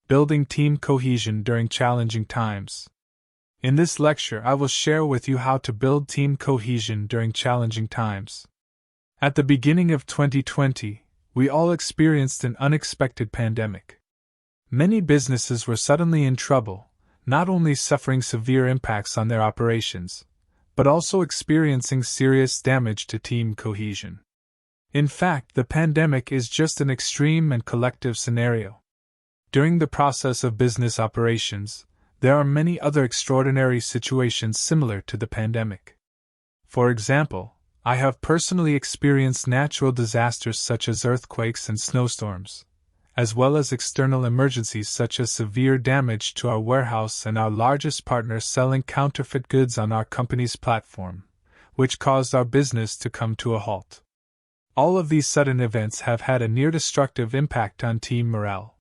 Building Team Cohesion During Challenging Times. In this lecture, I will share with you how to build team cohesion during challenging times. At the beginning of 2020, we all experienced an unexpected pandemic. Many businesses were suddenly in trouble, not only suffering severe impacts on their operations, but also experiencing serious damage to team cohesion. In fact, the pandemic is just an extreme and collective scenario. During the process of business operations, there are many other extraordinary situations similar to the pandemic. For example, I have personally experienced natural disasters such as earthquakes and snowstorms, as well as external emergencies such as severe damage to our warehouse and our largest partner selling counterfeit goods on our company's platform, which caused our business to come to a halt. All of these sudden events have had a near-destructive impact on team morale.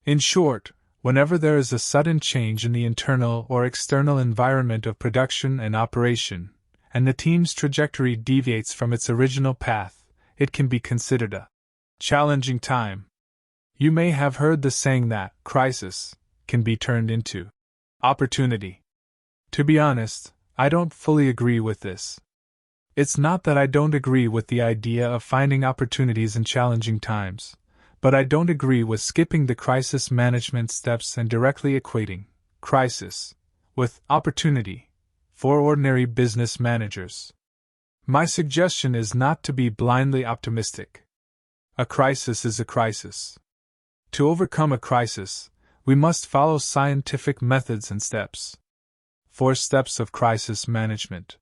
In short, whenever there is a sudden change in the internal or external environment of production and operation, and the team's trajectory deviates from its original path, it can be considered a challenging time. You may have heard the saying that crisis can be turned into opportunity. To be honest, I don't fully agree with this. It's not that I don't agree with the idea of finding opportunities in challenging times, but I don't agree with skipping the crisis management steps and directly equating crisis with opportunity for ordinary business managers. My suggestion is not to be blindly optimistic. A crisis is a crisis. To overcome a crisis, we must follow scientific methods and steps. 4 steps of crisis management.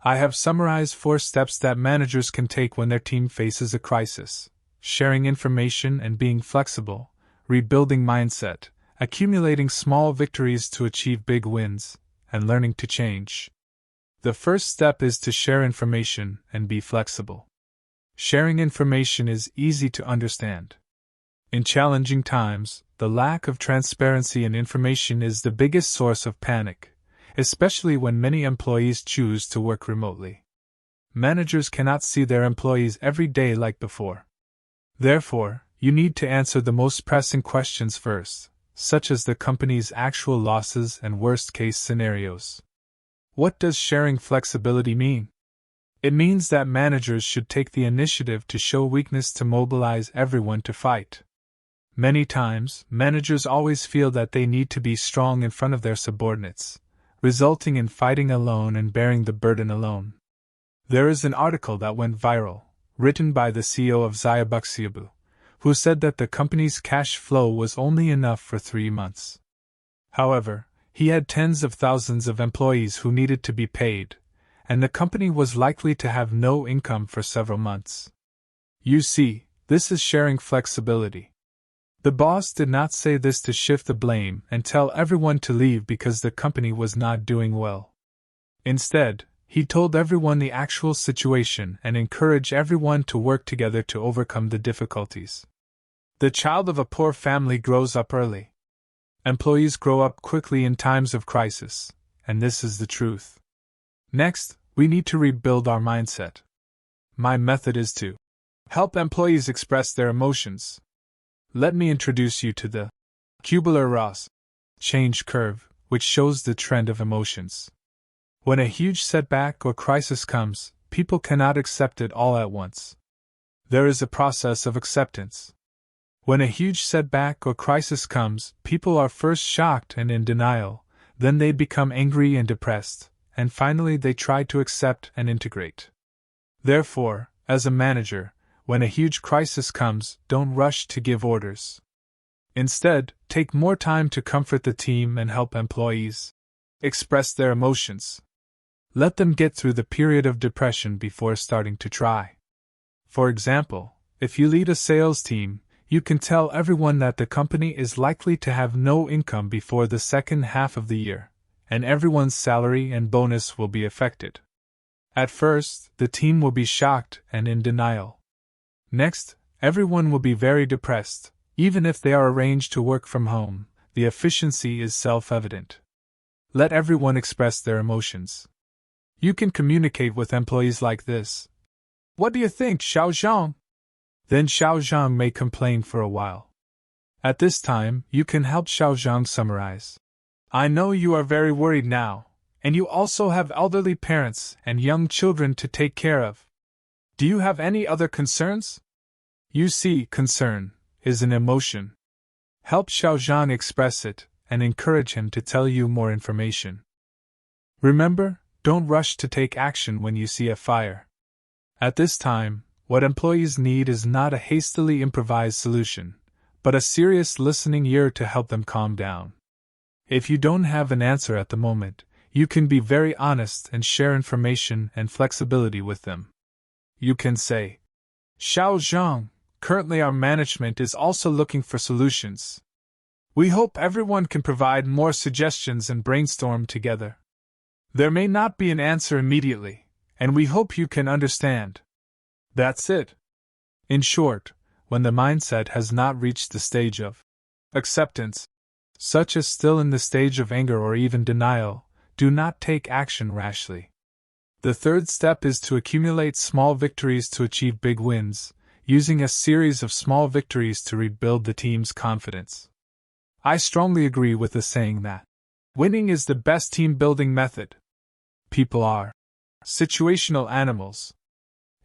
I have summarized 4 steps that managers can take when their team faces a crisis: sharing information and being flexible, rebuilding mindset, accumulating small victories to achieve big wins, and learning to change. The first step is to share information and be flexible. Sharing information is easy to understand. In challenging times, the lack of transparency and information is the biggest source of panic, especially when many employees choose to work remotely. Managers cannot see their employees every day like before. Therefore, you need to answer the most pressing questions first, such as the company's actual losses and worst-case scenarios. What does sharing flexibility mean? It means that managers should take the initiative to show weakness to mobilize everyone to fight. Many times, managers always feel that they need to be strong in front of their subordinates, resulting in fighting alone and bearing the burden alone. There is an article that went viral, written by the CEO of Xiaobuxiabu, who said that the company's cash flow was only enough for 3 months. However, he had tens of thousands of employees who needed to be paid, and the company was likely to have no income for several months. You see, this is sharing flexibility. The boss did not say this to shift the blame and tell everyone to leave because the company was not doing well. Instead, he told everyone the actual situation and encouraged everyone to work together to overcome the difficulties. The child of a poor family grows up early. Employees grow up quickly in times of crisis, and this is the truth. Next, we need to rebuild our mindset. My method is to help employees express their emotions. Let me introduce you to the Kubler-Ross change curve, which shows the trend of emotions. When a huge setback or crisis comes, people cannot accept it all at once. There is a process of acceptance. When a huge setback or crisis comes, people are first shocked and in denial, then they become angry and depressed, and finally they try to accept and integrate. Therefore, as a manager, when a huge crisis comes, don't rush to give orders. Instead, take more time to comfort the team and help employees express their emotions. Let them get through the period of depression before starting to try. For example, if you lead a sales team, you can tell everyone that the company is likely to have no income before the second half of the year, and everyone's salary and bonus will be affected. At first, the team will be shocked and in denial. Next, everyone will be very depressed. Even if they are arranged to work from home, the efficiency is self-evident. Let everyone express their emotions. You can communicate with employees like this. What do you think, Xiao Zhang? Then Xiao Zhang may complain for a while. At this time, you can help Xiaozhang summarize. I know you are very worried now, and you also have elderly parents and young children to take care of. Do you have any other concerns? You see, concern is an emotion. Help Xiaozhang express it and encourage him to tell you more information. Remember, don't rush to take action when you see a fire. At this time, what employees need is not a hastily improvised solution, but a serious listening ear to help them calm down. If you don't have an answer at the moment, you can be very honest and share information and flexibility with them. You can say, Xiaozhang, currently our management is also looking for solutions. We hope everyone can provide more suggestions and brainstorm together. There may not be an answer immediately, and we hope you can understand. That's it. In short, when the mindset has not reached the stage of acceptance, such as still in the stage of anger or even denial, do not take action rashly. The third step is to accumulate small victories to achieve big wins, using a series of small victories to rebuild the team's confidence. I strongly agree with the saying that winning is the best team-building method. People are situational animals.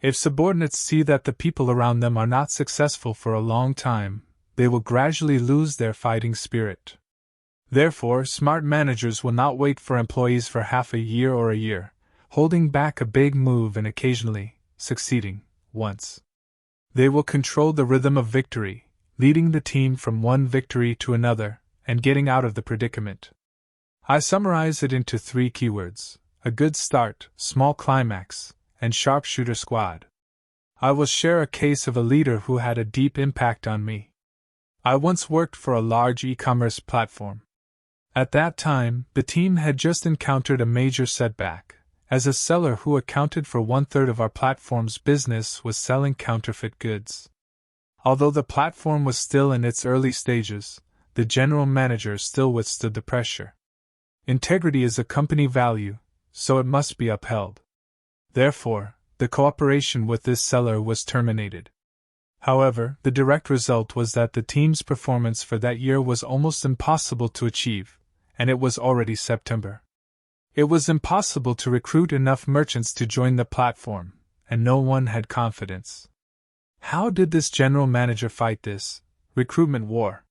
If subordinates see that the people around them are not successful for a long time, they will gradually lose their fighting spirit. Therefore, smart managers will not wait for employees for half a year or a year, holding back a big move and occasionally succeeding once. They will control the rhythm of victory, leading the team from one victory to another, and getting out of the predicament. I summarize it into 3 keywords: a good start, small climax, and sharpshooter squad. I will share a case of a leader who had a deep impact on me. I once worked for a large e-commerce platform. At that time, the team had just encountered a major setback, as a seller who accounted for 1/3 of our platform's business was selling counterfeit goods. Although the platform was still in its early stages, the general manager still withstood the pressure. Integrity is a company value, so it must be upheld. Therefore, the cooperation with this seller was terminated. However, the direct result was that the team's performance for that year was almost impossible to achieve, and it was already September. It was impossible to recruit enough merchants to join the platform, and no one had confidence. How did this general manager fight this recruitment war?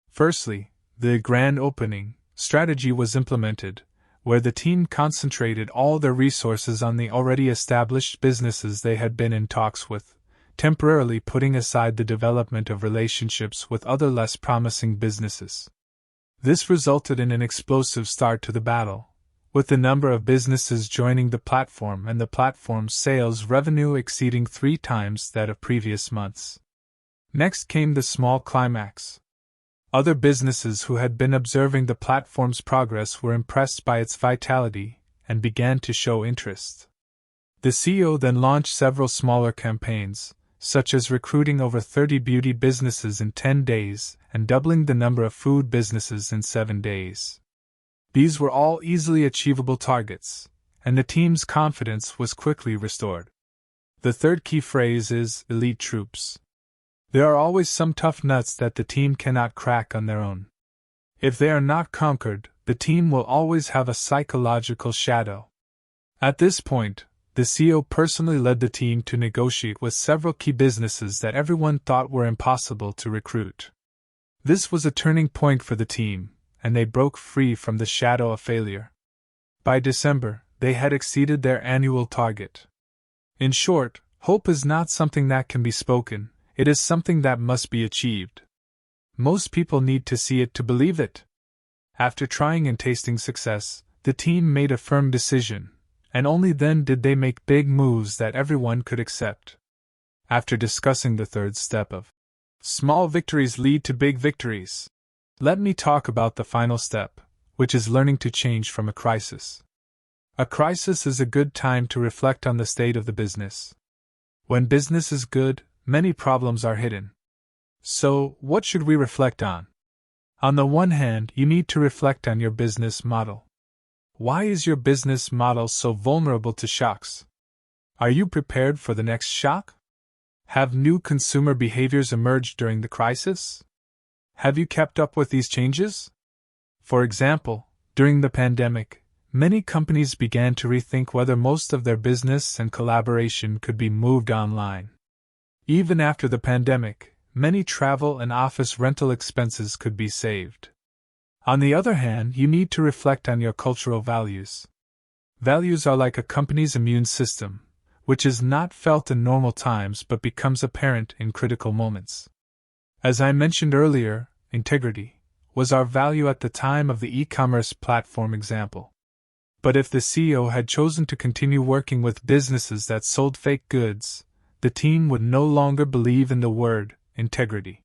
Firstly, the grand opening strategy was implemented, where the team concentrated all their resources on the already established businesses they had been in talks with, temporarily putting aside the development of relationships with other less promising businesses. This resulted in an explosive start to the battle, with the number of businesses joining the platform and the platform's sales revenue exceeding 3 times that of previous months. Next came the small climax. Other businesses who had been observing the platform's progress were impressed by its vitality and began to show interest. The CEO then launched several smaller campaigns, such as recruiting over 30 beauty businesses in 10 days and doubling the number of food businesses in 7 days. These were all easily achievable targets, and the team's confidence was quickly restored. The third key phrase is elite troops. There are always some tough nuts that the team cannot crack on their own. If they are not conquered, the team will always have a psychological shadow. At this point, the CEO personally led the team to negotiate with several key businesses that everyone thought were impossible to recruit. This was a turning point for the team, and they broke free from the shadow of failure. By December, they had exceeded their annual target. In short, hope is not something that can be spoken, it is something that must be achieved. Most people need to see it to believe it. After trying and tasting success, the team made a firm decision, and only then did they make big moves that everyone could accept. After discussing the third step of small victories lead to big victories, let me talk about the final step, which is learning to change from a crisis. A crisis is a good time to reflect on the state of the business. When business is good, many problems are hidden. So, what should we reflect on? On the one hand, you need to reflect on your business model. Why is your business model so vulnerable to shocks? Are you prepared for the next shock? Have new consumer behaviors emerged during the crisis? Have you kept up with these changes? For example, during the pandemic, many companies began to rethink whether most of their business and collaboration could be moved online. Even after the pandemic, many travel and office rental expenses could be saved. On the other hand, you need to reflect on your cultural values. Values are like a company's immune system, which is not felt in normal times but becomes apparent in critical moments. As I mentioned earlier, integrity was our value at the time of the e-commerce platform example. But if the CEO had chosen to continue working with businesses that sold fake goods, the team would no longer believe in the word integrity.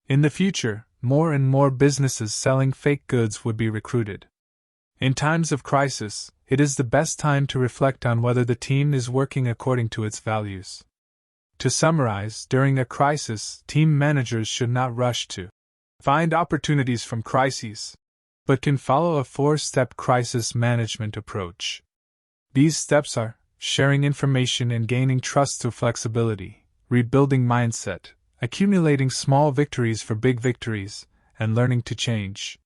In the future, more and more businesses selling fake goods would be recruited. In times of crisis, it is the best time to reflect on whether the team is working according to its values. To summarize, during a crisis, team managers should not rush to find opportunities from crises, but can follow a 4-step crisis management approach. These steps are sharing information and gaining trust through flexibility, rebuilding mindset, accumulating small victories for big victories, and learning to change.